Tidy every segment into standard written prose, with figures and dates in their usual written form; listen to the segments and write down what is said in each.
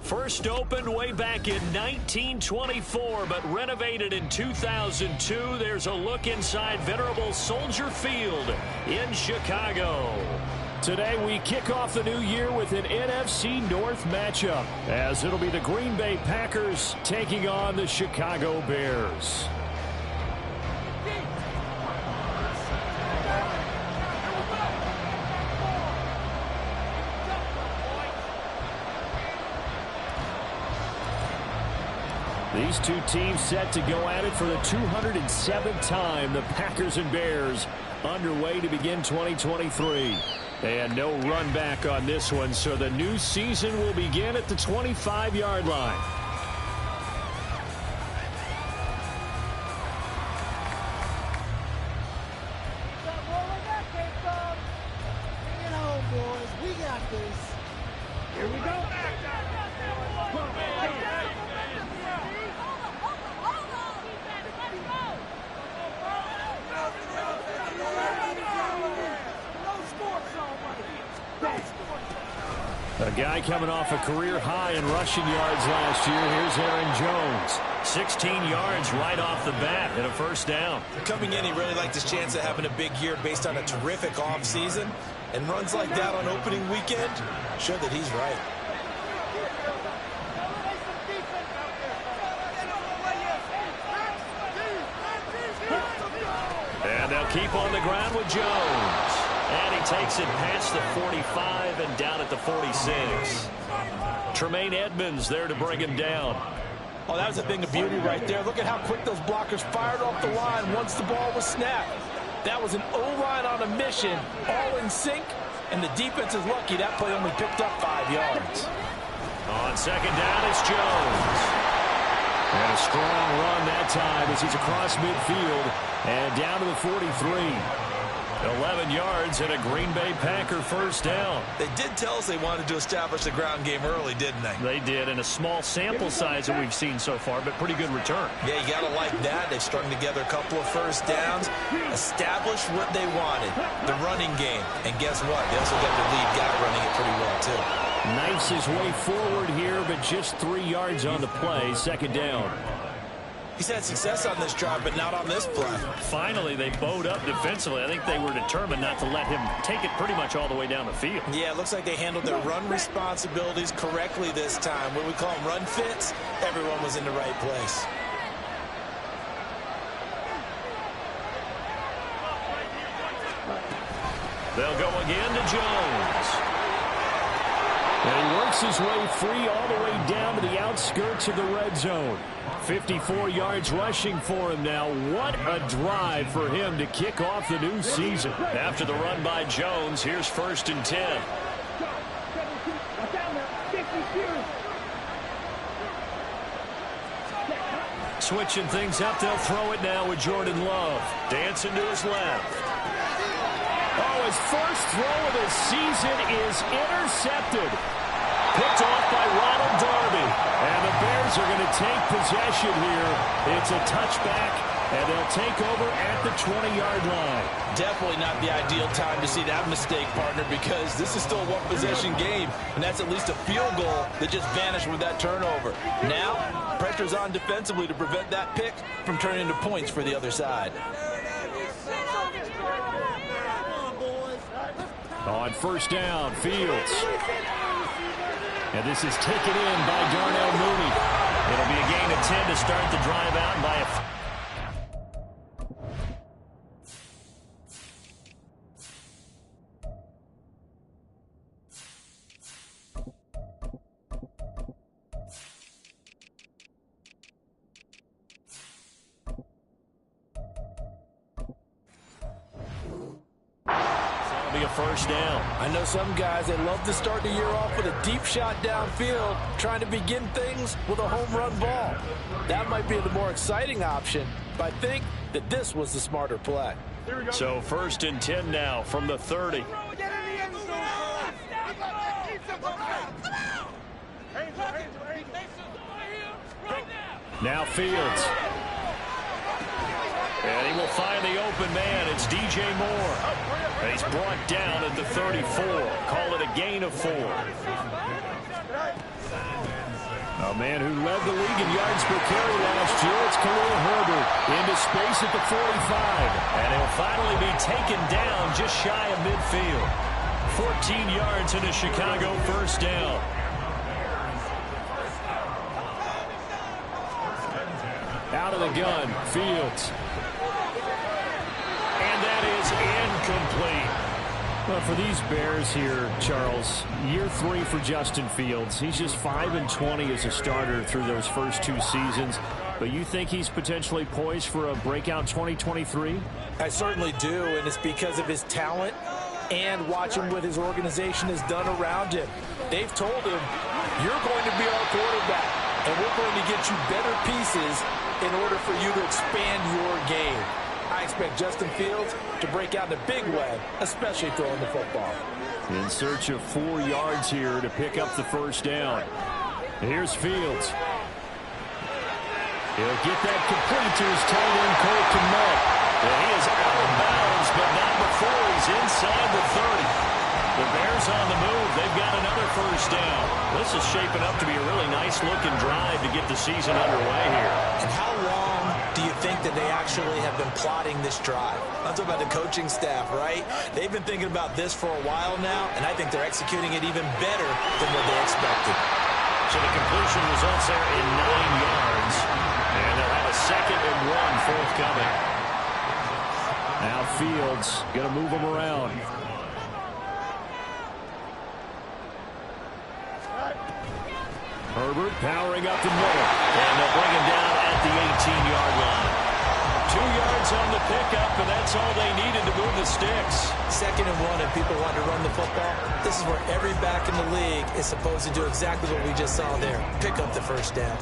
First opened way back in 1924, but renovated in 2002. There's a look inside venerable Soldier Field in Chicago. Today we kick off the new year with an NFC North matchup, as it'll be the Green Bay Packers taking on the Chicago Bears. These two teams set to go at it for the 207th time. The Packers and Bears underway to begin 2023. And no run back on this one, so the new season will begin at the 25-yard line. Bring it home, boys. We got this. Here we go. A guy coming off a career high in rushing yards last year. Here's Aaron Jones. 16 yards right off the bat and a first down. Coming in, he really liked his chance of having a big year based on a terrific offseason. And runs like that on opening weekend show that he's right. And they'll keep on the ground with Jones. And he takes it past the 45 and down at the 46. Tremaine Edmonds there to bring him down. Oh, that was a thing of beauty right there. Look at how quick those blockers fired off the line once the ball was snapped. That was an O-line on a mission, all in sync, and the defense is lucky that play only picked up 5 yards. On second down, it's Jones. And a strong run that time as he's across midfield and down to the 43. 11 yards and a Green Bay Packer first down. They did tell us they wanted to establish the ground game early, didn't they? They did, in a small sample size that we've seen so far, but pretty good return. Yeah, you got to like that. They've strung together a couple of first downs, established what they wanted, the running game. And guess what? They also got the lead guy running it pretty well, too. Knifes his way forward here, but just 3 yards on the play, second down. He's had success on this drive, but not on this play. Finally, they bowed up defensively. I think they were determined not to let him take it pretty much all the way down the field. Yeah, it looks like they handled their run responsibilities correctly this time. What we call them run fits, everyone was in the right place. They'll go again to Jones. And he works his way free all the way down to the outskirts of the red zone. 54 yards rushing for him now. What a drive for him to kick off the new season. After the run by Jones, here's 1st and 10. Switching things up, they'll throw it now with Jordan Love. Dancing to his left. Oh, his first throw of the season is intercepted. Picked off by Ronald Darby. And the Bears are going to take possession here. It's a touchback, and they'll take over at the 20-yard line. Definitely not the ideal time to see that mistake, partner, because this is still a one-possession game, and that's at least a field goal that just vanished with that turnover. Now, pressure's on defensively to prevent that pick from turning into points for the other side. On first down, Fields. And this is taken in by Darnell Mooney. It'll be a gain of 10 to start the drive out and by a... Be a first down. I know some guys, they love to start the year off with a deep shot downfield, trying to begin things with a home run ball. That might be the more exciting option, but I think that this was the smarter play. So 1st and 10 now from the 30. Now Fields. And he will find the open man. It's DJ Moore. And he's brought down at the 34. Call it a gain of 4. A man who led the league in yards per carry last year, it's Khalil Herbert into space at the 45. And he'll finally be taken down just shy of midfield. 14 yards in a Chicago first down. Out of the gun, Fields. And that is incomplete. Well, for these Bears here, Charles, year 3 for Justin Fields. He's just 5-20 as a starter through those first 2 seasons. But you think he's potentially poised for a breakout 2023? I certainly do, and it's because of his talent and watching what his organization has done around him. They've told him, you're going to be our quarterback, and we're going to get you better pieces in order for you to expand your game. I expect Justin Fields to break out in a big way, especially throwing the football. In search of 4 yards here to pick up the first down. Here's Fields. He'll get that complete to his tight end, Cole Kmet. He is out of bounds, but not before he's inside the 30. The Bears on the move. They've got another first down. This is shaping up to be a really nice-looking drive to get the season underway here. And how long do you think that they actually have been plotting this drive? I'm talking about the coaching staff, right? They've been thinking about this for a while now, and I think they're executing it even better than what they expected. So the completion results there in 9 yards. And they'll have a 2nd and 1 forthcoming. Now Fields going to move them around. Herbert powering up the middle. And they'll bring him down at the 18-yard line. 2 yards on the pickup, and that's all they needed to move the sticks. 2nd and 1, and people want to run the football. This is where every back in the league is supposed to do exactly what we just saw there. Pick up the first down.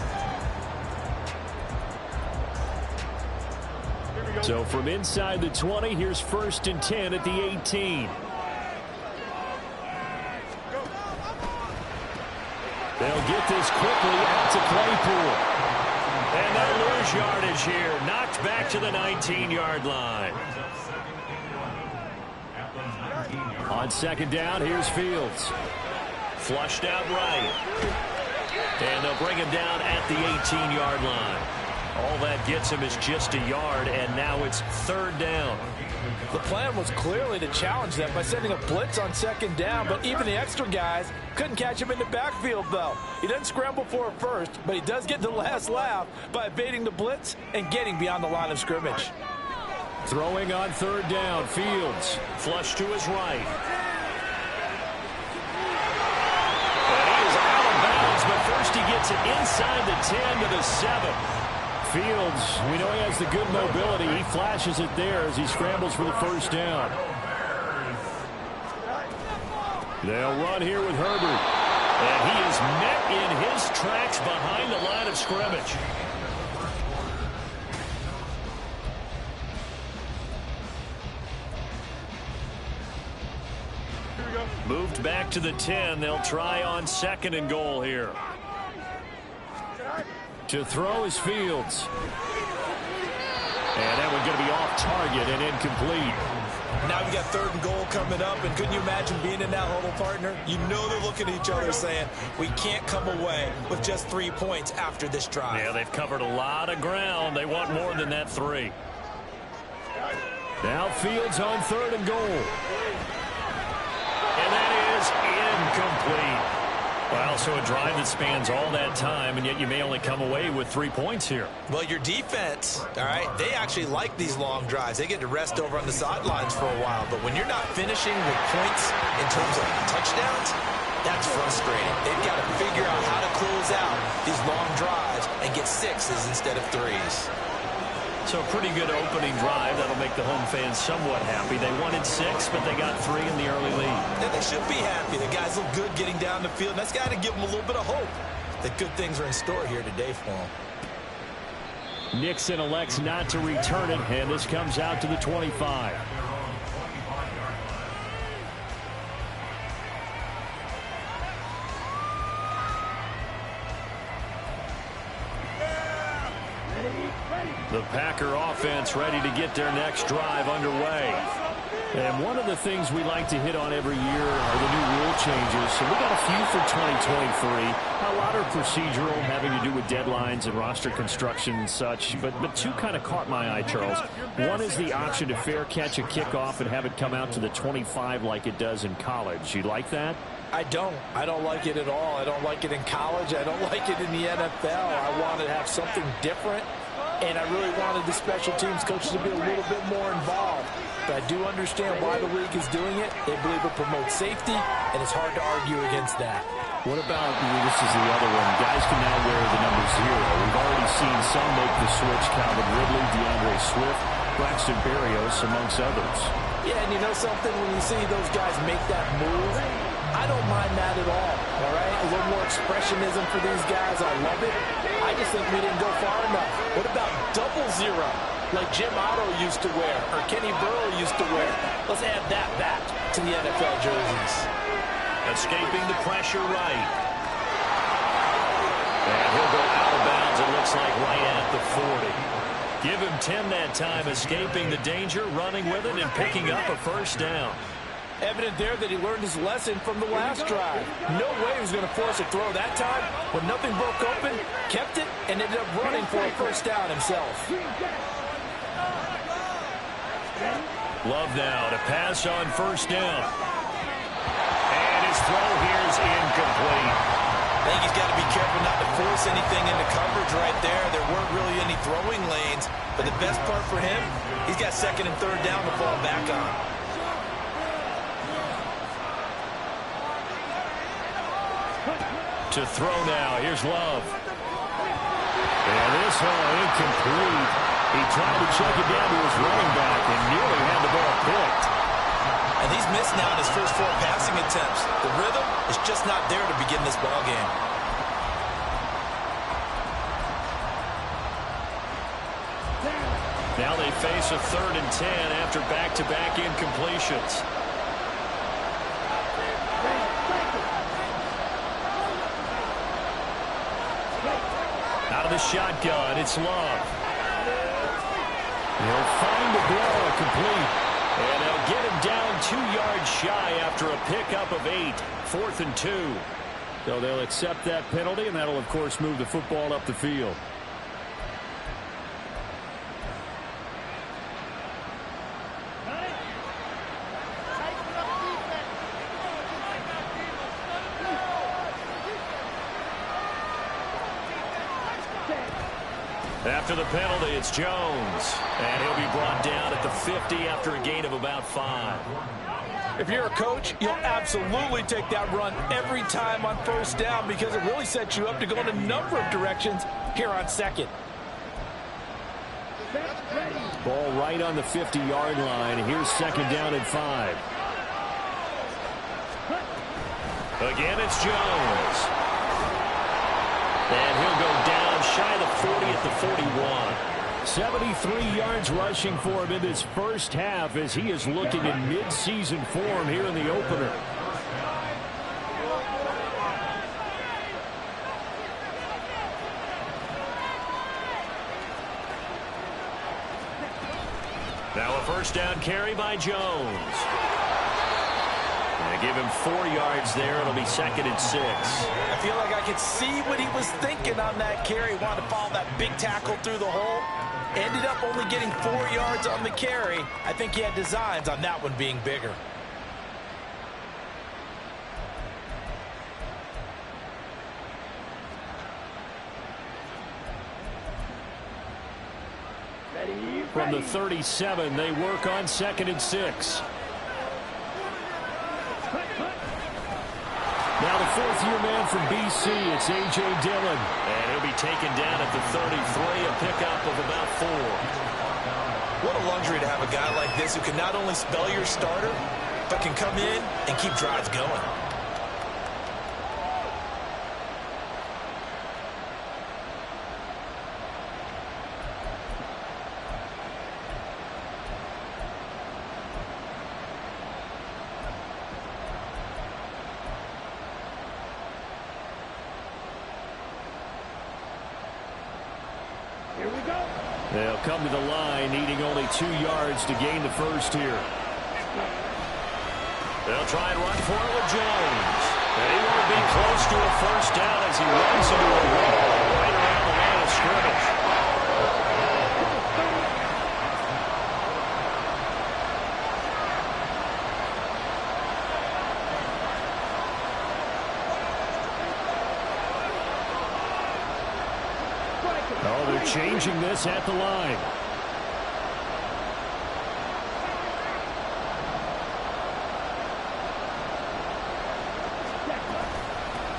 So from inside the 20, here's 1st and 10 at the 18. They'll get this quickly out to Claypool. And they'll lose yardage here. Knocked back to the 19-yard line. On 2nd down, here's Fields. Flushed out right. And they'll bring him down at the 18-yard line. All that gets him is just a yard, and now it's 3rd down. The plan was clearly to challenge them by sending a blitz on 2nd down, but even the extra guys couldn't catch him in the backfield, though. He doesn't scramble for a first, but he does get the last laugh by evading the blitz and getting beyond the line of scrimmage. Throwing on 3rd down, Fields. Flush to his right. And he is out of bounds, but first he gets it inside the 10 to the 7. Fields, we know he has the good mobility. He flashes it there as he scrambles for the first down. They'll run here with Herbert. And he is met in his tracks behind the line of scrimmage. Moved back to the 10. They'll try on 2nd and goal here. To throw is Fields. And that one's going to be off target and incomplete. Now we got 3rd and goal coming up, and couldn't you imagine being in that huddle, partner? You know they're looking at each other saying, we can't come away with just 3 points after this drive. Yeah, they've covered a lot of ground. They want more than that 3. Now Fields on 3rd and goal. And that is incomplete. Well, so a drive that spans all that time, and yet you may only come away with 3 points here. Well, your defense, all right, they actually like these long drives. They get to rest over on the sidelines for a while. But when you're not finishing with points in terms of touchdowns, that's frustrating. They've got to figure out how to close out these long drives and get 6s instead of 3s. So a pretty good opening drive. That'll make the home fans somewhat happy. They wanted 6, but they got 3 in the early lead. And they should be happy. The guys look good getting down the field. That's got to give them a little bit of hope that good things are in store here today for them. Nixon elects not to return it, and this comes out to the 25. The Packer offense ready to get their next drive underway. And one of the things we like to hit on every year are the new rule changes. So we got a few for 2023. A lot are procedural, having to do with deadlines and roster construction and such. But two kind of caught my eye, Charles. One is the option to fair catch a kickoff and have it come out to the 25 like it does in college. You like that? I don't like it at all. I don't like it in college. I don't like it in the NFL. I want to have something different, and I really wanted the special teams coaches to be a little bit more involved. But I do understand why the league is doing it. They believe it promotes safety, and it's hard to argue against that. What about, this is the other one, guys can now wear the number 0. We've already seen some make the switch, Calvin Ridley, DeAndre Swift, Braxton Berrios, amongst others. Yeah, and you know something? When you see those guys make that move, I don't mind that at all right? A little more expressionism for these guys. I love it. I just think we didn't go far enough. What about 00, like Jim Otto used to wear, or Kenny Burrow used to wear? Let's add that back to the NFL jerseys. Escaping the pressure right. And he'll go out of bounds, it looks like, right at the 40. Give him 10 that time, escaping the danger, running with it, and picking up a first down. Evident there that he learned his lesson from the last drive. No way he was going to force a throw that time. When nothing broke open, kept it, and ended up running for a first down himself. Love now to pass on first down. And his throw here is incomplete. I think he's got to be careful not to force anything into coverage right there. There weren't really any throwing lanes. But the best part for him, he's got second and third down to fall back on. To throw now. Here's Love. And this one incomplete. He tried to check it down to his running back and nearly had the ball picked. And he's missed now in his first 4 passing attempts. The rhythm is just not there to begin this ball game. Now they face a 3rd and 10 after back-to-back incompletions. Out of the shotgun, it's Love. He'll find the ball complete. And they'll get him down 2 yards shy after a pickup of 8. 4th and 2. So they'll accept that penalty, and that'll, of course, move the football up the field. After the penalty, it's Jones. And he'll be brought down at the 50 after a gain of about 5. If you're a coach, you'll absolutely take that run every time on first down because it really sets you up to go in a number of directions here on second. Ball right on the 50-yard line. Here's second down and 5. Again, it's Jones. And he'll go down shy of the 40 at the 41. 73 yards rushing for him in this first half as he is looking in mid-season form here in the opener. Now a first down carry by Jones. Give him 4 yards there. It'll be 2nd and 6. I feel like I could see what he was thinking on that carry. Wanted to follow that big tackle through the hole. Ended up only getting 4 yards on the carry. I think he had designs on that one being bigger. From the 37, they work on 2nd and 6. Now the 4th-year man from BC, it's A.J. Dillon. And he'll be taken down at the 33, a pickup of about 4. What a luxury to have a guy like this who can not only spell your starter, but can come in and keep drives going. They'll come to the line, needing only 2 yards to gain the first here. They'll try and run for it with Jones. And he won't be close to a first down as he runs into a wall right around the line of scrimmage. Oh, they're changing this at the line.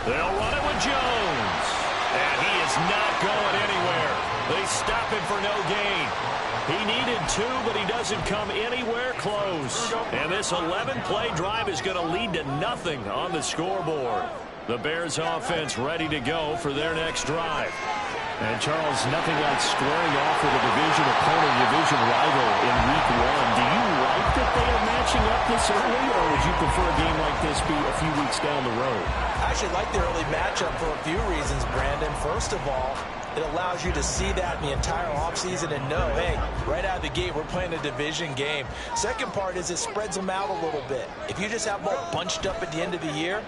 They'll run it with Jones. And he is not going anywhere. They stop him for no gain. He needed 2, but he doesn't come anywhere close. And this 11-play drive is going to lead to nothing on the scoreboard. The Bears offense ready to go for their next drive. And, Charles, nothing like squaring off with a division opponent, division rival in Week 1. Do you like that they are matching up this early, or would you prefer a game like this be a few weeks down the road? I actually like the early matchup for a few reasons, Brandon. First of all, it allows you to see that in the entire offseason and know, hey, right out of the gate, we're playing a division game. Second part is it spreads them out a little bit. If you just have them all bunched up at the end of the year,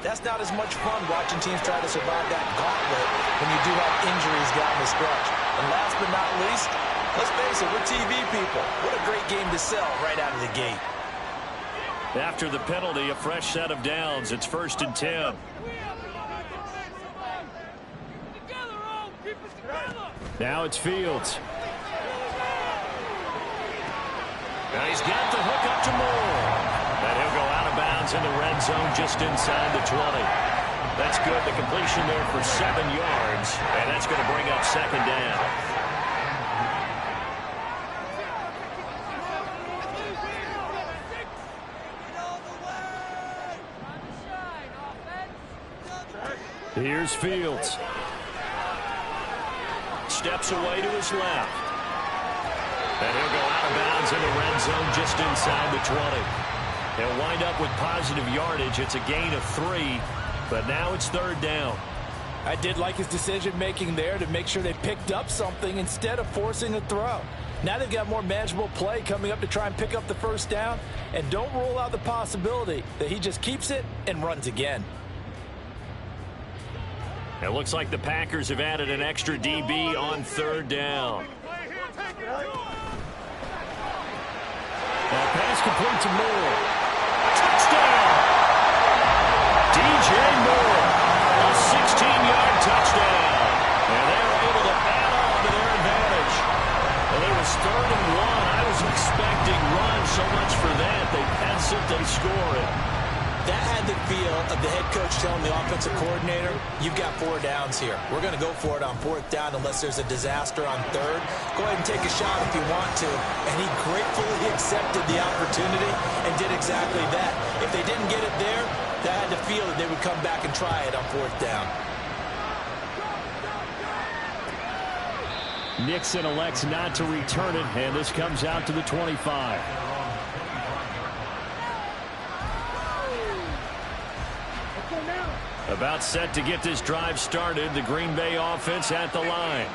that's not as much fun watching teams try to survive that gauntlet when you do have injuries down the stretch. And last but not least, let's face it, we're TV people. What a great game to sell right out of the gate. After the penalty, a fresh set of downs. It's 1st and 10. Now it's Fields. Now he's got the hook up to Moore. And he'll go out of bounds in the red zone just inside the 20. That's good. The completion there for 7 yards. And that's going to bring up 2nd down. Here's Fields. Steps away to his left. And he'll go out of bounds in the red zone just inside the 20. He'll wind up with positive yardage. It's a gain of 3, but now it's 3rd down. I did like his decision-making there to make sure they picked up something instead of forcing a throw. Now they've got more manageable play coming up to try and pick up the first down, and don't rule out the possibility that he just keeps it and runs again. It looks like the Packers have added an extra DB on 3rd down. Pass complete to Moore. Touchdown! DJ Moore, a 16-yard touchdown. And they were able to add on to their advantage. Well, it was 3rd and 1. I was expecting run so much for that. They pass it, they score it. That had the feel of the head coach telling the offensive coordinator, you've got 4 downs here. We're going to go for it on 4th down unless there's a disaster on 3rd. Go ahead and take a shot if you want to. And he gratefully accepted the opportunity and did exactly that. If they didn't get it there, that had the feel that they would come back and try it on 4th down. Nixon elects not to return it, and this comes out to the 25. About set to get this drive started. The Green Bay offense at the line.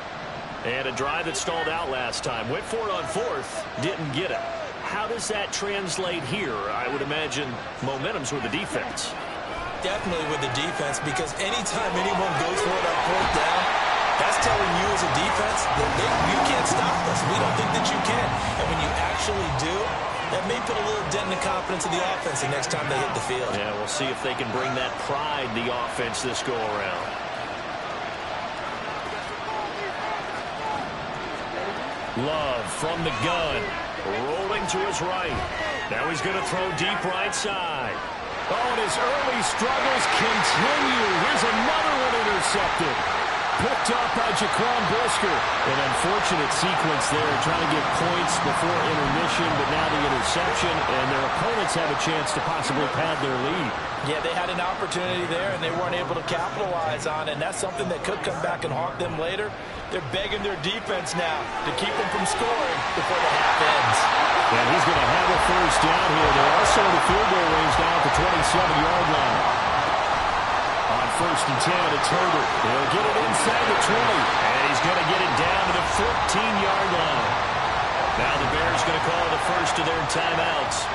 And a drive that stalled out last time. Went for it on 4th. Didn't get it. How does that translate here? I would imagine momentum's with the defense. Definitely with the defense, because anytime anyone goes for it on 4th down, that's telling you as a defense that you can't stop us. We don't think that you can. And when you actually do, that may put a little dent in the confidence of the offense the next time they hit the field. Yeah, we'll see if they can bring that pride, the offense, this go-around. Love from the gun, rolling to his right. Now he's going to throw deep right side. Oh, and his early struggles continue. Here's another one intercepted. Picked up by Jaquan Brisker. An unfortunate sequence there, trying to get points before intermission, but now the interception, and their opponents have a chance to possibly pad their lead. Yeah, they had an opportunity there, and they weren't able to capitalize on it, and that's something that could come back and haunt them later. They're begging their defense now to keep them from scoring before the half ends. And he's going to have a first down here. They're also in the field goal range now at the 27-yard line. On 1st and 10, it's Herbert. He'll get it inside the 20. And he's going to get it down to the 14-yard line. Now the Bears going to call the first of their timeouts.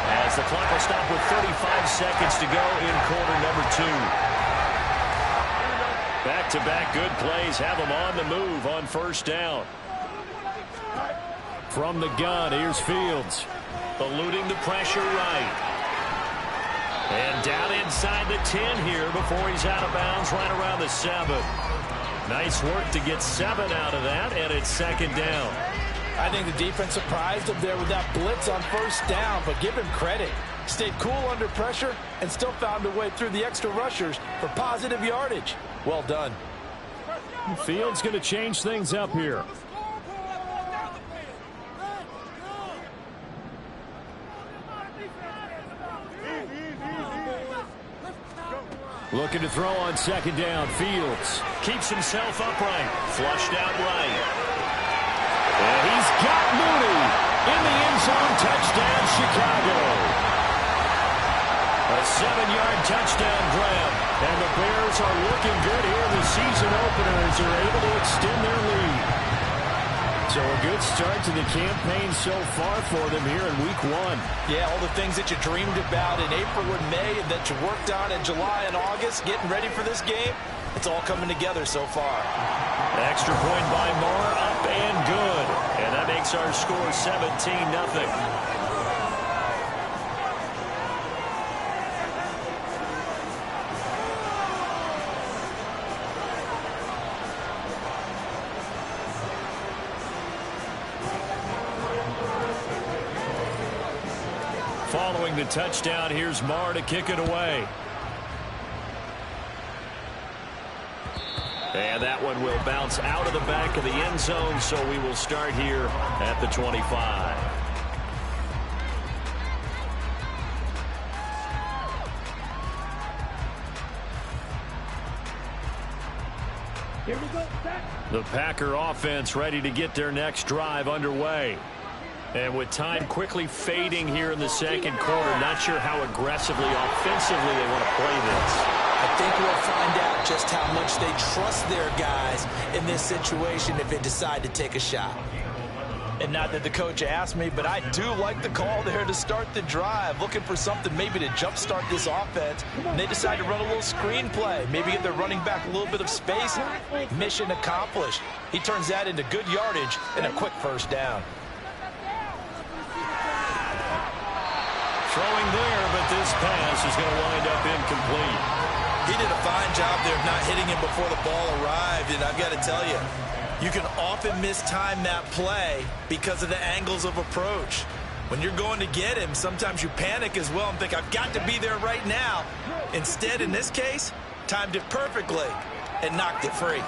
as the clock will stop with 35 seconds to go in quarter number 2. Back-to-back good plays have them on the move on first down. From the gun, here's Fields. Eluding the pressure right. And down inside the 10 here before he's out of bounds right around the 7. Nice work to get 7 out of that, and it's second down. I think the defense surprised him there with that blitz on first down, but give him credit. Stayed cool under pressure and still found a way through the extra rushers for positive yardage. Well done. Fields going to change things up here. Looking to throw on second down. Fields keeps himself upright. Flushed out right. And he's got Mooney in the end zone. Touchdown, Chicago. A 7-yard touchdown grab. And the Bears are looking good here in the season opener as they're able to extend their lead. So a good start to the campaign so far for them here in week 1. Yeah, all the things that you dreamed about in April and May and that you worked on in July and August, getting ready for this game, it's all coming together so far. Extra point by Moore, up and good. And that makes our score 17-0. Following the touchdown, here's Marr to kick it away. And that one will bounce out of the back of the end zone, so we will start here at the 25. Here we go. The Packer offense ready to get their next drive underway. And with time quickly fading here in the second quarter, not sure how aggressively, offensively they want to play this. I think we'll find out just how much they trust their guys in this situation if they decide to take a shot. And not that the coach asked me, but I do like the call there to start the drive, looking for something maybe to jumpstart this offense. And they decide to run a little screen play, maybe get their running back a little bit of space. Mission accomplished. He turns that into good yardage and a quick first down. Throwing there, but this pass is going to wind up incomplete. He did a fine job there of not hitting him before the ball arrived, and I've got to tell you, you can often mistime that play because of the angles of approach. When you're going to get him, sometimes you panic as well and think, I've got to be there right now. Instead, in this case, timed it perfectly and knocked it free.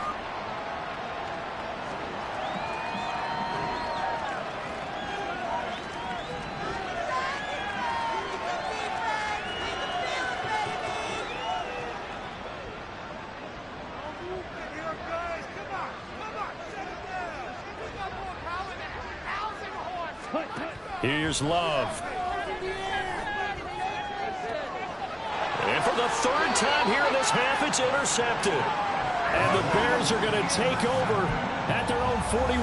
Here's Love. And for the third time here in this half, it's intercepted. And the Bears are going to take over at their own 41.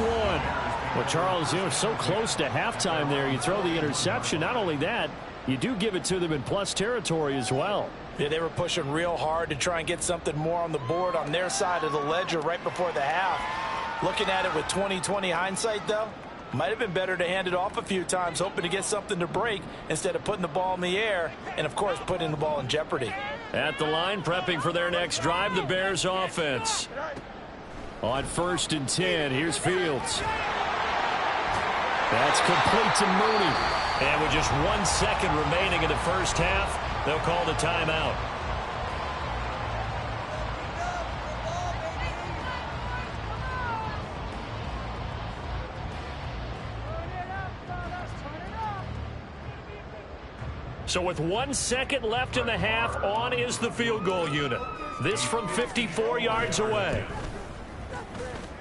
Well, Charles, so close to halftime there. You throw the interception. Not only that, you do give it to them in plus territory as well. Yeah, they were pushing real hard to try and get something more on the board on their side of the ledger right before the half. Looking at it with 20/20 hindsight, though, might have been better to hand it off a few times, hoping to get something to break instead of putting the ball in the air and, of course, putting the ball in jeopardy. At the line, prepping for their next drive, the Bears offense. On 1st and 10, here's Fields. That's complete to Mooney. And with just 1 second remaining in the first half, they'll call the timeout. So with 1 second left in the half, on is the field goal unit. This from 54 yards away.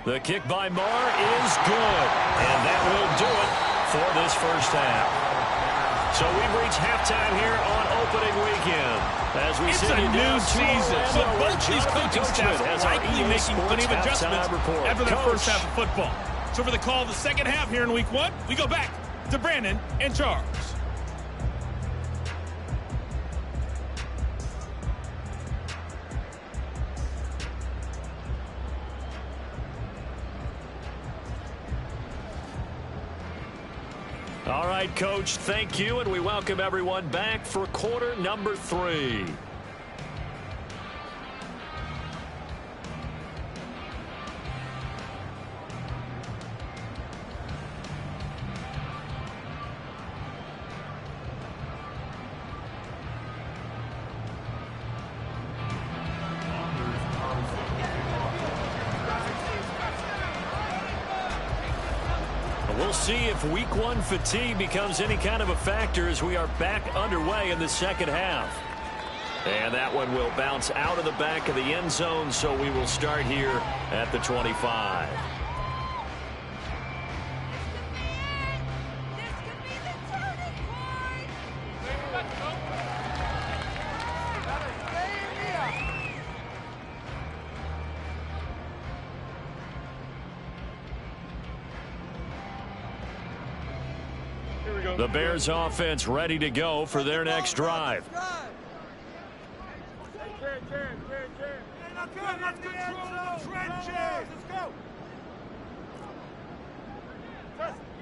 The kick by Marr is good. And that will do it for this first half. So we've reached halftime here on opening weekend. As we It's a new season, so both these coaching staffs are likely making plenty of adjustments after that first half of football. So for the call of the second half here in week 1, we go back to Brandon and Charles. All right, Coach, thank you, and we welcome everyone back for quarter number 3. We'll see if week 1 fatigue becomes any kind of a factor as we are back underway in the second half. And that one will bounce out of the back of the end zone, so we will start here at the 25. The Bears offense ready to go for their next drive.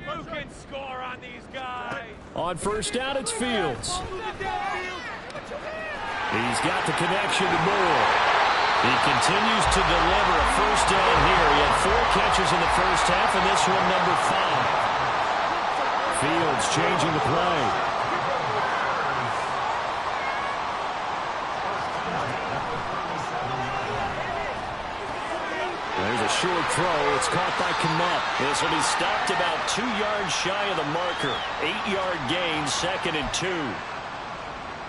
Who can score on these guys? On first down, it's Fields. He's got the connection to Moore. He continues to deliver a first down here. He had 4 catches in the first half, and this one number 5. Fields changing the play. There's a short throw. It's caught by Kmet. This will be stopped about 2 yards shy of the marker. 8-yard gain, 2nd and 2.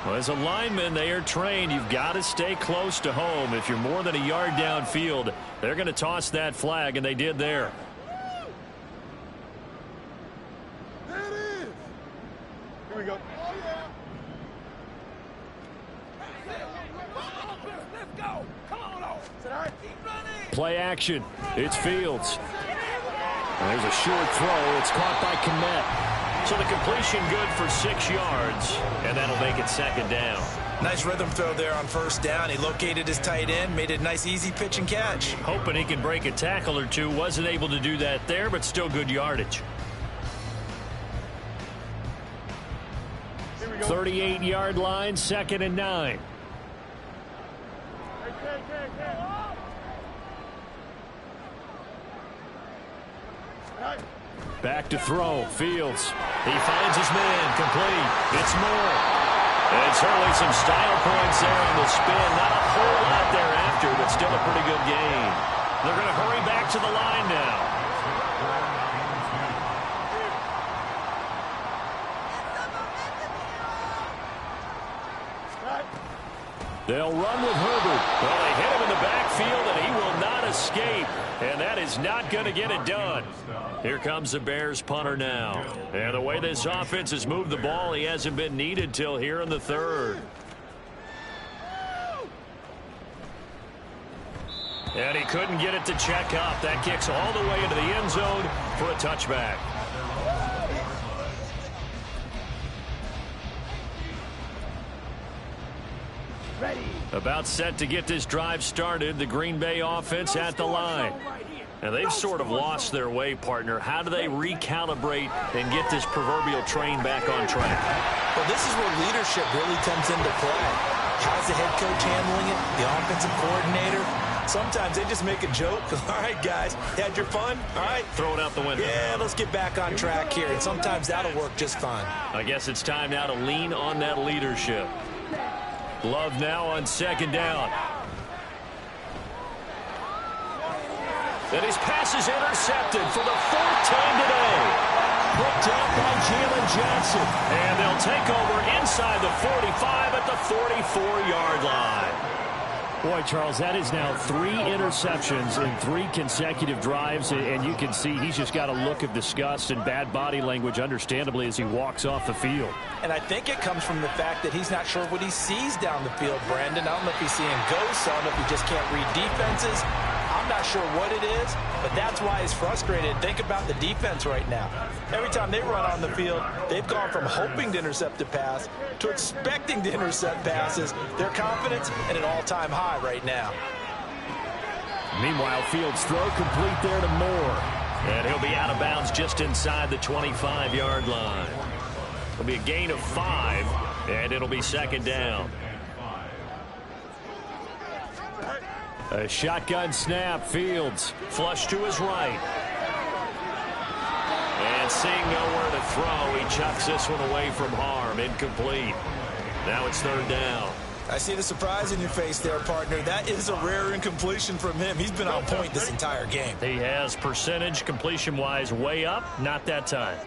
Well, as a lineman, they are trained. You've got to stay close to home. If you're more than a yard downfield, they're going to toss that flag, and they did there. Here we go. Let's go. Come on. Keep running. Play action. It's Fields. There's a short throw. It's caught by Kmet. So the completion good for 6 yards, and that'll make it 2nd down. Nice rhythm throw there on first down. He located his tight end, made it a nice, easy pitch and catch. Hoping he can break a tackle or two. Wasn't able to do that there, but still good yardage. 38-yard line, 2nd and 9. Back to throw. Fields. He finds his man. Complete. It's Moore. And certainly some style points there on the spin. Not a whole lot thereafter, but still a pretty good gain. They're going to hurry back to the line now. They'll run with Herbert. Well, they hit him in the backfield, and he will not escape. And that is not going to get it done. Here comes the Bears punter now. And the way this offense has moved the ball, he hasn't been needed till here in the 3rd. And he couldn't get it to check up. That kicks all the way into the end zone for a touchback. About set to get this drive started, the Green Bay offense at the line. And they've sort of lost their way, partner. How do they recalibrate and get this proverbial train back on track? Well, this is where leadership really comes into play. How's the head coach handling it? The offensive coordinator? Sometimes they just make a joke. All right, guys, had your fun? All right. Throw it out the window. Yeah, let's get back on track here. And sometimes that'll work just fine. I guess it's time now to lean on that leadership. Love now on 2nd down. And his pass is intercepted for the 4th time today. Put down by Jalen Johnson. And they'll take over inside the 45 at the 44-yard line. Boy, Charles, that is now 3 interceptions in 3 consecutive drives, and you can see he's just got a look of disgust and bad body language, understandably, as he walks off the field. And I think it comes from the fact that he's not sure what he sees down the field, Brandon. I don't know if he's seeing ghosts. I don't know if he just can't read defenses. I'm not sure what it is, but that's why he's frustrated. Think about the defense right now. Every time they run on the field, they've gone from hoping to intercept a pass to expecting to intercept passes. Their confidence at an all-time high right now. Meanwhile, Fields' throw complete there to Moore. And he'll be out of bounds just inside the 25-yard line. It'll be a gain of 5, and it'll be second down. A shotgun snap. Fields flush to his right. And seeing nowhere to throw, he chucks this one away from harm. Incomplete. Now it's third down. I see the surprise in your face there, partner. That is a rare incompletion from him. He's been on point this entire game. He has percentage completion-wise way up. Not that time.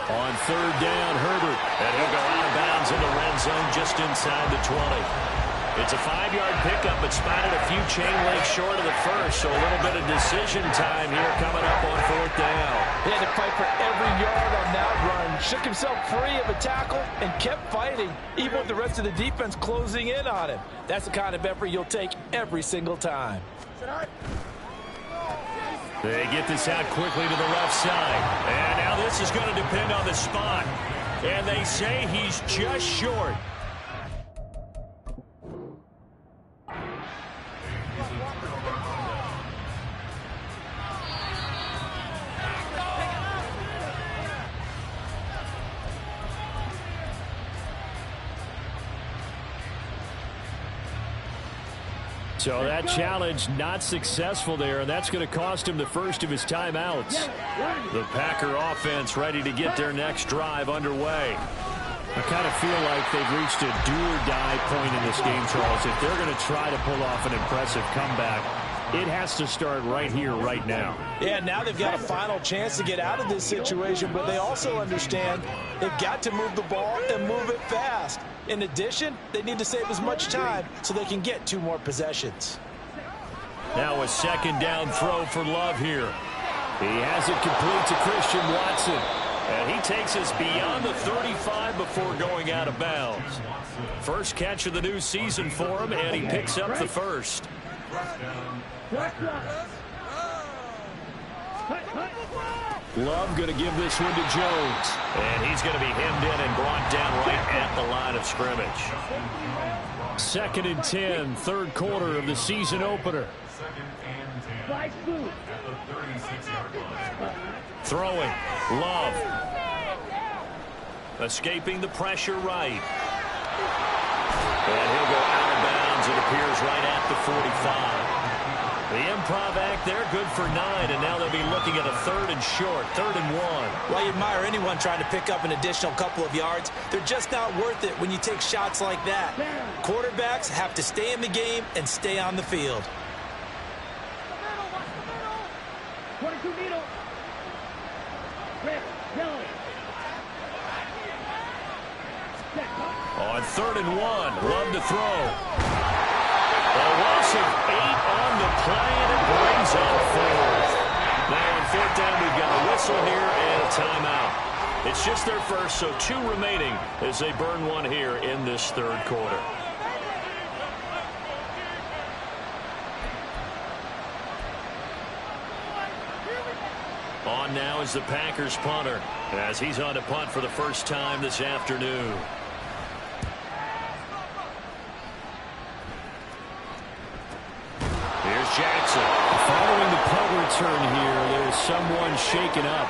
On third down, Herbert. And he'll go out of bounds in the red zone just inside the 20. It's a 5-yard pickup, but spotted a few chain links short of the first, so a little bit of decision time here coming up on fourth down. He had to fight for every yard on that run. Shook himself free of a tackle and kept fighting, even with the rest of the defense closing in on him. That's the kind of effort you'll take every single time. They get this out quickly to the left side. And now this is going to depend on the spot. And they say he's just short. So that challenge not successful there, and that's going to cost him the first of his timeouts. The Packer offense ready to get their next drive underway. I kind of feel like they've reached a do-or-die point in this game, Charles. If they're going to try to pull off an impressive comeback, it has to start right here, right now. Yeah, now they've got a final chance to get out of this situation, but they also understand they've got to move the ball and move it fast. In addition, they need to save as much time so they can get 2 more possessions. Now a second down throw for Love here. He has it complete to Christian Watson. And he takes us beyond the 35 before going out of bounds. First catch of the new season for him, and he picks up the first. Love going to give this one to Jones. And he's going to be hemmed in and brought down right at the line of scrimmage. 2nd and 10, third quarter of the season opener. Throwing. Love. Escaping the pressure right. And he'll go out of bounds, it appears, right at the 45. The improv act there, good for 9, and now they'll be looking at a 3rd and short, 3rd and 1. Well, you admire anyone trying to pick up an additional couple of yards. They're just not worth it when you take shots like that. Quarterbacks have to stay in the game and stay on the field. On 3rd and 1, Love to throw. A loss of 8 on the play, and it brings up 4th. Now on 4th down, we've got a whistle here and a timeout. It's just their first, so 2 remaining as they burn one here in this 3rd quarter. On now is the Packers punter, as he's on to punt for the first time this afternoon. Here's Jackson. Following the punt return here, there's someone shaken up.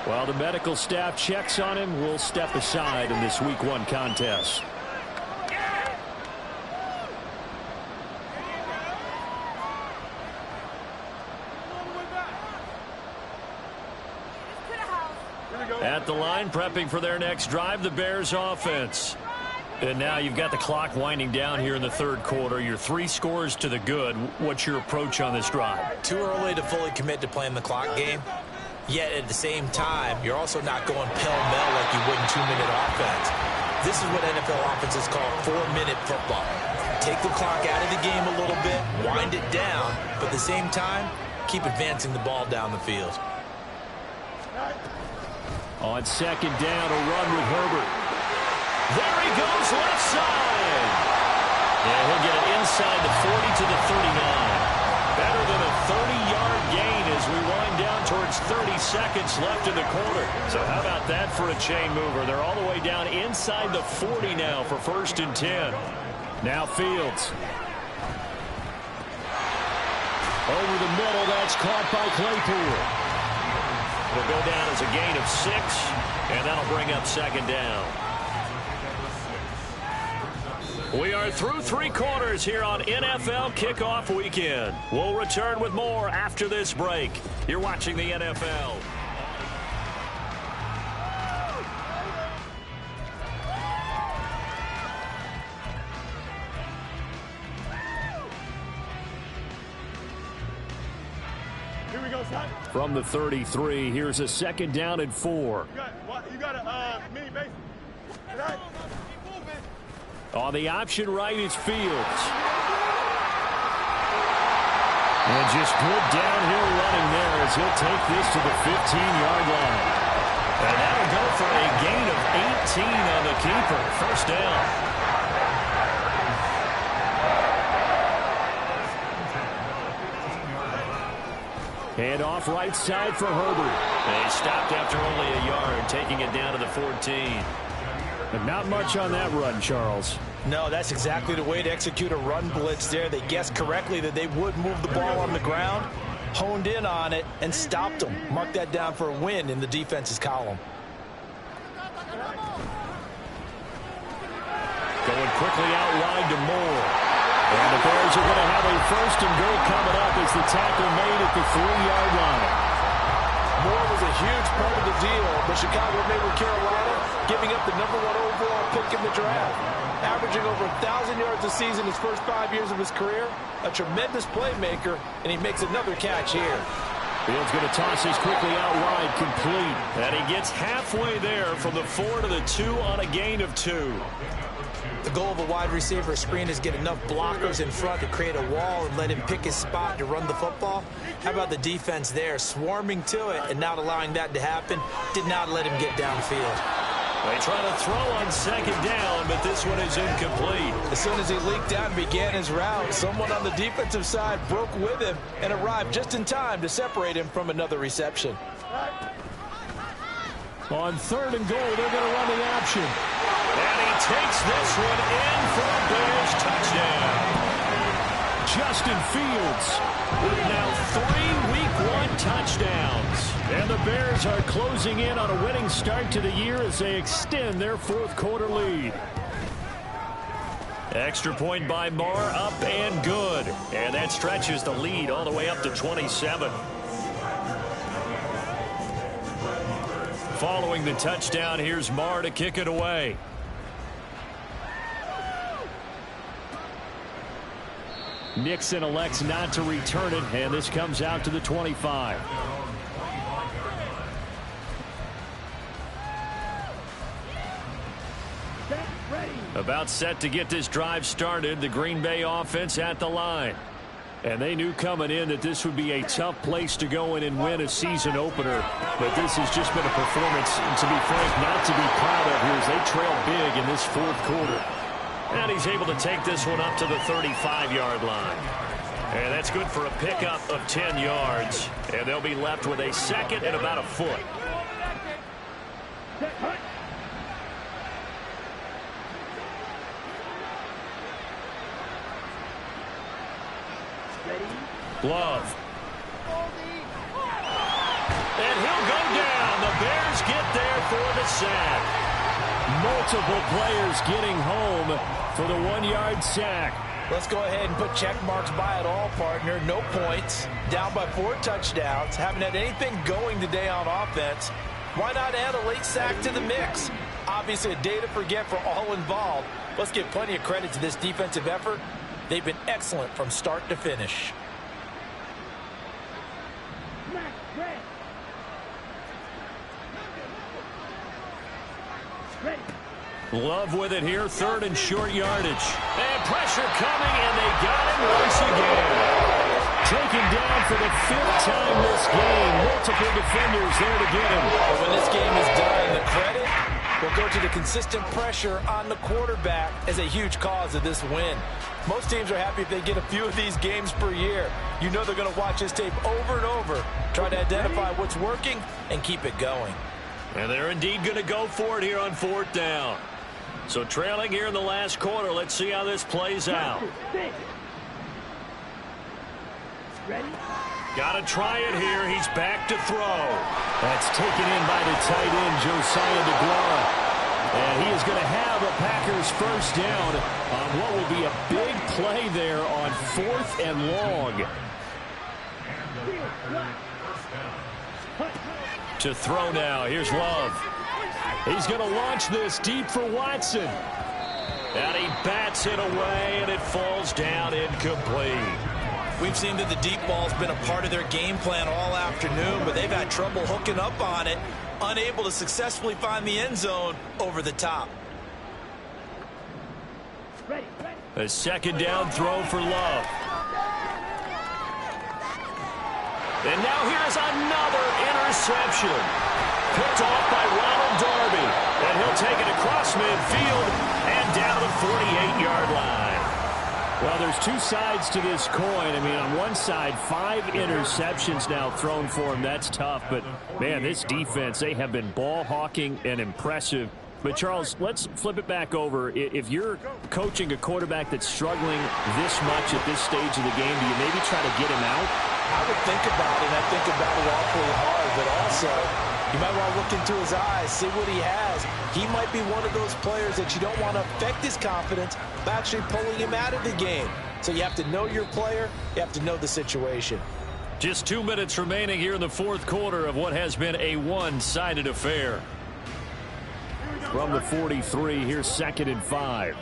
While the medical staff checks on him, we'll step aside in this Week 1 contest. At the line, prepping for their next drive, the Bears offense. And now you've got the clock winding down here in the 3rd quarter. You're 3 scores to the good. What's your approach on this drive? Too early to fully commit to playing the clock game. Yet at the same time, you're also not going pell-mell like you would in 2-minute offense. This is what NFL offenses call 4-minute football. Take the clock out of the game a little bit, wind it down, but at the same time, keep advancing the ball down the field. On 2nd down, a run with Herbert. There he goes, left side. And he'll get it inside the 40 to the 39. Better than a 30-yard gain as we wind down towards 30 seconds left in the quarter. So how about that for a chain mover? They're all the way down inside the 40 now for 1st and 10. Now Fields. Over the middle, that's caught by Claypool. It'll go down as a gain of 6, and that'll bring up second down. We are through 3 quarters here on NFL Kickoff Weekend. We'll return with more after this break. You're watching the NFL. Here we go, son. From the 33, here's a second down and 4. You got a mini base. Right. On the option right is Fields. And just good downhill running there as he'll take this to the 15-yard line. And that'll go for a gain of 18 on the keeper. First down. And off right side for Herbert. They stopped after only a yard, taking it down to the 14. But not much on that run, Charles. No, that's exactly the way to execute a run blitz there. They guessed correctly that they would move the ball on the ground, honed in on it, and stopped them. Mark that down for a win in the defense's column. Going quickly out wide to Moore. And the Bears are going to have a first and goal coming up as the tackle made at the 3-yard line. Moore was a huge part of the deal, but Chicago made with Carolina, giving up the #1 overall pick in the draft. Averaging over 1,000 yards a season his first 5 years of his career. A tremendous playmaker, and he makes another catch here. Fields going to toss this quickly out wide, complete. And he gets halfway there from the 4 to the 2 on a gain of 2. The goal of a wide receiver screen is get enough blockers in front to create a wall and let him pick his spot to run the football. How about the defense there, swarming to it and not allowing that to happen? Did not let him get downfield. They try to throw on second down, but this one is incomplete. As soon as he leaked out and began his route, someone on the defensive side broke with him and arrived just in time to separate him from another reception. On 3rd and goal, they're going to run the option. And he takes this one in for a Bears touchdown. Justin Fields with now 3 Week 1 touchdowns. And the Bears are closing in on a winning start to the year as they extend their 4th quarter lead. Extra point by Moore, up and good. And that stretches the lead all the way up to 27. Following the touchdown, here's Moore to kick it away. Nixon elects not to return it, and this comes out to the 25. About set to get this drive started, the Green Bay offense at the line. And they knew coming in that this would be a tough place to go in and win a season opener. But this has just been a performance, to be frank, not to be proud of here as they trail big in this 4th quarter. And he's able to take this one up to the 35-yard line. And that's good for a pickup of 10 yards. And they'll be left with a second and about a foot. Love. And he'll go down. The Bears get there for the sack. Multiple players getting home for the 1-yard sack. Let's go ahead and put check marks by it all, partner. No points. Down by 4 touchdowns. Haven't had anything going today on offense. Why not add a late sack to the mix? Obviously a day to forget for all involved. Let's give plenty of credit to this defensive effort. They've been excellent from start to finish. Love with it here, 3rd and short yardage. And pressure coming, and they got him once again. Taken down for the 5th time this game. Multiple defenders there to get him. But when this game is done, the credit will go to the consistent pressure on the quarterback as a huge cause of this win. Most teams are happy if they get a few of these games per year. You know they're going to watch this tape over and over, try to identify what's working, and keep it going. And they're indeed going to go for it here on 4th down. So trailing here in the last quarter, let's see how this plays out. Got to try it here. He's back to throw. That's taken in by the tight end, Josiah DeGuara. And he is going to have a Packers first down on what will be a big play there on 4th and long. To throw now. Here's Love. He's going to launch this deep for Watson. And he bats it away, and it falls down incomplete. We've seen that the deep ball's been a part of their game plan all afternoon, but they've had trouble hooking up on it, unable to successfully find the end zone over the top. A second down throw for Love. And now here's another interception. Picked off by Ronald Darby. And he'll take it across midfield and down the 48-yard line. Well, there's two sides to this coin. I mean, on one side, 5 interceptions now thrown for him. That's tough. But, man, this defense, they have been ball hawking and impressive. But, Charles, let's flip it back over. If you're coaching a quarterback that's struggling this much at this stage of the game, do you maybe try to get him out? I would think about it, and I think about it awfully hard. But also, you might want to look into his eyes, see what he has. He might be one of those players that you don't want to affect his confidence by actually pulling him out of the game. So you have to know your player. You have to know the situation. Just 2 minutes remaining here in the 4th quarter of what has been a one-sided affair. From the 43, here's 2nd and 5.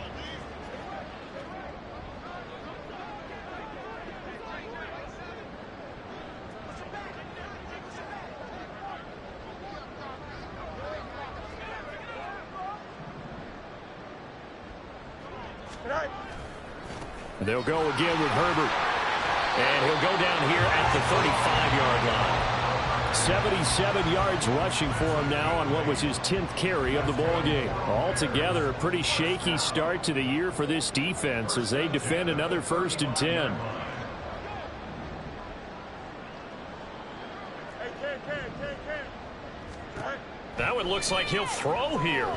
They'll go again with Herbert. And he'll go down here at the 35-yard line. 77 yards rushing for him now on what was his 10th carry of the ball game. Altogether, a pretty shaky start to the year for this defense as they defend another 1st and 10. That one looks like he'll throw here.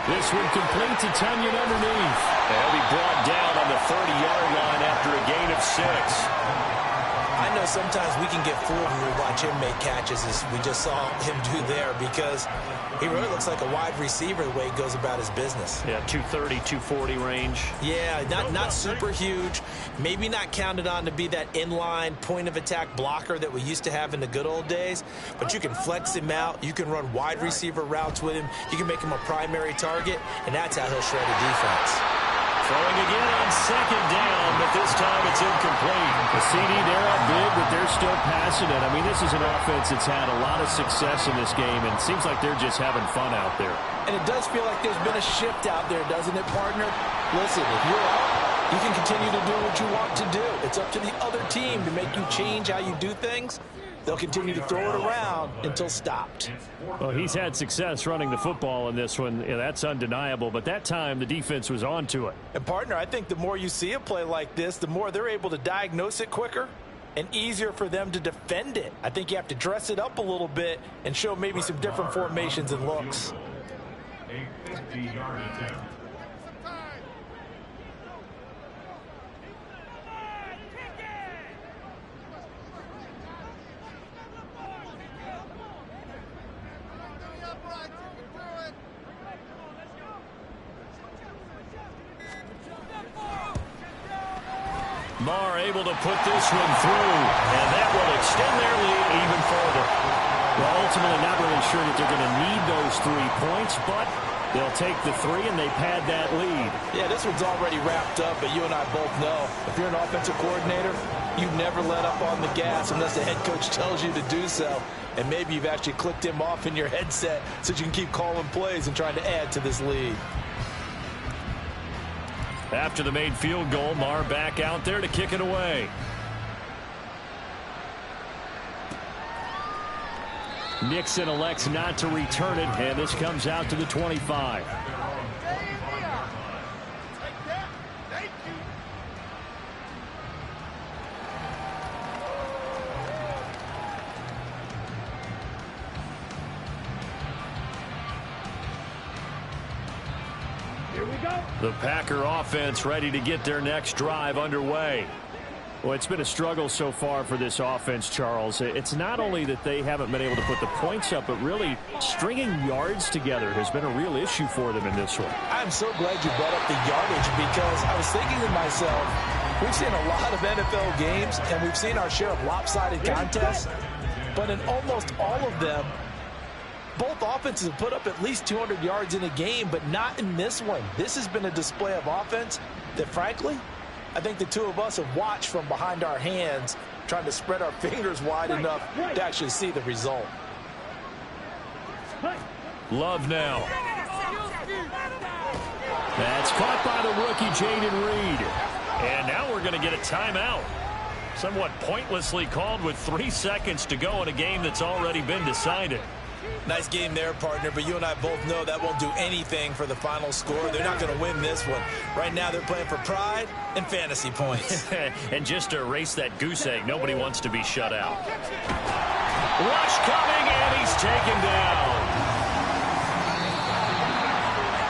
This one complete to Tunyon underneath. They'll be brought down on the 30-yard line after a gain of 6. I know sometimes we can get fooled when we watch him make catches, as we just saw him do there, because he really looks like a wide receiver the way he goes about his business. Yeah, 230, 240 range. Yeah, not super huge. Maybe not counted on to be that inline point-of-attack blocker that we used to have in the good old days, but you can flex him out. You can run wide receiver routes with him. You can make him a primary target, and that's how he'll shred a defense. Throwing again on 2nd down, but this time it's incomplete. The CD, they're up big, but they're still passing it. I mean, this is an offense that's had a lot of success in this game, and it seems like they're just having fun out there. And it does feel like there's been a shift out there, doesn't it, partner? Listen, if you're out, you can continue to do what you want to do. It's up to the other team to make you change how you do things. They'll continue to throw it around until stopped. Well, he's had success running the football in this one. Yeah, that's undeniable. But that time, the defense was on to it. And, partner, I think the more you see a play like this, the more they're able to diagnose it quicker and easier for them to defend it. I think you have to dress it up a little bit and show maybe some different formations and looks. Marr able to put this one through, and that will extend their lead even further. Well, ultimately not really sure that they're going to need those 3 points, but they'll take the 3 and they pad that lead. Yeah, this one's already wrapped up, but you and I both know if you're an offensive coordinator, you never let up on the gas unless the head coach tells you to do so. And maybe you've actually clicked him off in your headset so you can keep calling plays and trying to add to this lead. After the made field goal, Marr back out there to kick it away. Nixon elects not to return it, and this comes out to the 25. The Packer offense ready to get their next drive underway. Well, it's been a struggle so far for this offense, Charles. It's not only that they haven't been able to put the points up, but really stringing yards together has been a real issue for them in this one. I'm so glad you brought up the yardage because I was thinking to myself, we've seen a lot of NFL games and we've seen our share of lopsided contests, but in almost all of them, both offenses have put up at least 200 yards in a game, but not in this one. This has been a display of offense that, frankly, I think the two of us have watched from behind our hands, trying to spread our fingers wide enough to actually see the result. Love now. That's caught by the rookie, Jayden Reed. And now we're going to get a timeout. Somewhat pointlessly called with 3 seconds to go in a game that's already been decided. Nice game there, partner, but you and I both know that won't do anything for the final score. They're not going to win this one. Right now they're playing for pride and fantasy points. And just to erase that goose egg, nobody wants to be shut out. Rush coming, and he's taken down.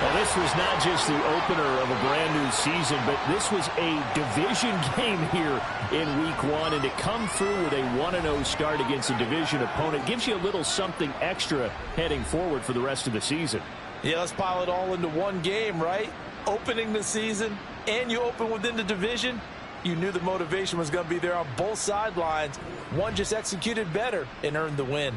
Well, this was not just the opener of a brand new season, but this was a division game here in week 1. And to come through with a 1-0 start against a division opponent gives you a little something extra heading forward for the rest of the season. Yeah, let's pile it all into one game, right? Opening the season, and you open within the division. You knew the motivation was going to be there on both sidelines. One just executed better and earned the win.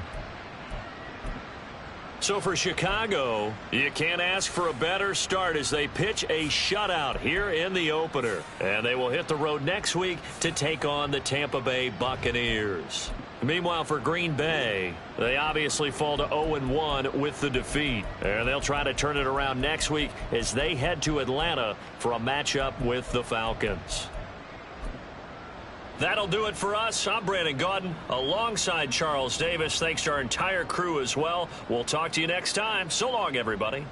So for Chicago, you can't ask for a better start as they pitch a shutout here in the opener. And they will hit the road next week to take on the Tampa Bay Buccaneers. Meanwhile, for Green Bay, they obviously fall to 0-1 with the defeat. And they'll try to turn it around next week as they head to Atlanta for a matchup with the Falcons. That'll do it for us. I'm Brandon Gaudin alongside Charles Davis. Thanks to our entire crew as well. We'll talk to you next time. So long, everybody.